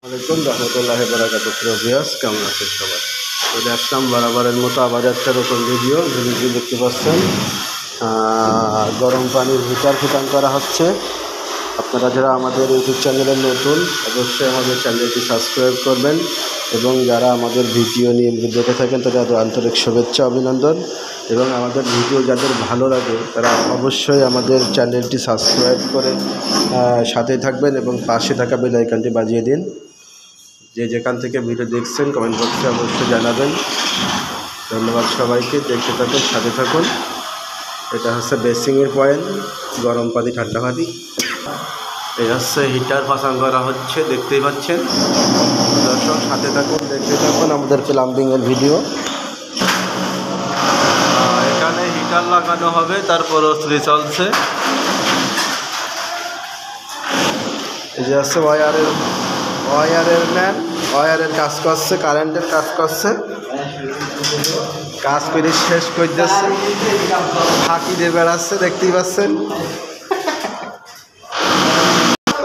আলাইকুম রহমতুল্লাহি ওয়া বারাকাতুহু। প্রিয় ভিউয়ার্স, কেমন আছেন সবাই? চলে আসলাম বরাবরের মতো আবার একটা নতুন ভিডিও দেখতে পাচ্ছেন। গরম পানির হিটার ফিটিং করা হচ্ছে। আপনারা যারা আমাদের ইউটিউব চ্যানেলে নতুন, অবশ্যই আমাদের চ্যানেলটি সাবস্ক্রাইব করবেন এবং যারা আমাদের ভিডিও নিয়ে দেখে থাকেন তাদের আন্তরিক শুভেচ্ছা অভিনন্দন। এবং আমাদের ভিডিও যাদের ভালো লাগে তারা অবশ্যই আমাদের চ্যানেলটি সাবস্ক্রাইব করে সাথে থাকবেন এবং পাশে থাকা বেল আইকনটি বাজিয়ে দিন। যে যেখান থেকে ভিডিও দেখছেন কমেন্ট বক্সে অবশ্যই জানাবেন। ধন্যবাদ সবাইকে, দেখতে থাকুন, সাথে থাকুন। এটা হচ্ছে বেসিংয়ের পয়েন্ট, গরম পানি ঠান্ডা পানি। এই হচ্ছে হিটার পাসাং করা হচ্ছে, দেখতেই পাচ্ছেন। দর্শক সাথে থাকুন, দেখতে থাকুন আমাদের প্লাম্বিংয়ের ভিডিও। এখানে হিটার লাগানো হবে, তার প্রস্তুতি চলছে। এই যে হচ্ছে ওয়ারের ম্যান, ওয়ারের কাজ করছে, কারেন্টের কাজ করছে। কাজ করে শেষ করে দিচ্ছে, ফাঁকি দিয়ে বেড়াচ্ছে, দেখতেই পাচ্ছেন।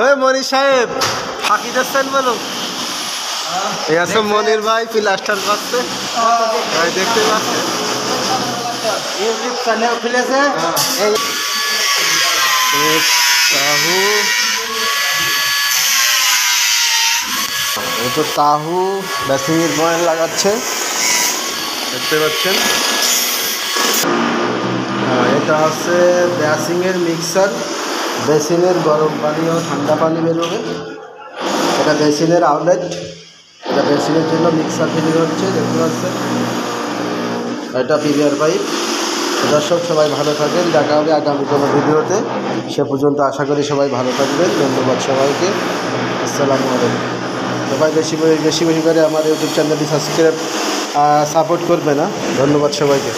ওই মনির সাহেব, ফাঁকি দিচ্ছেন বলো। এই আছে মনির ভাই, প্লাস্টার করছে, দেখতে পাচ্ছেন। ইউটিউব চ্যানেল খুলেছে। তাহু বেসিংয়ের পয়েন্ট লাগাচ্ছে, দেখতে পাচ্ছেন। এটা হচ্ছে বেসিংয়ের মিক্সার। বেসিনের গরম পানি ও ঠান্ডা পানি বেরোবে। এটা বেসিনের আউটলেট, এটা বেসিনের জন্য মিক্সার ফিটিং হচ্ছে, দেখতে পাচ্ছেন। এটা পিভিআর পাইপ। দর্শক সবাই ভালো থাকেন, দেখা হবে আগামী কোনো ভিডিওতে। সে পর্যন্ত আশা করি সবাই ভালো থাকবেন। ধন্যবাদ সবাইকে, আসসালামু আলাইকুম। সবাই বেশি বেশি করে আমার ইউটিউব চ্যানেলটি সাবস্ক্রাইব সাপোর্ট করবে না। ধন্যবাদ সবাইকে।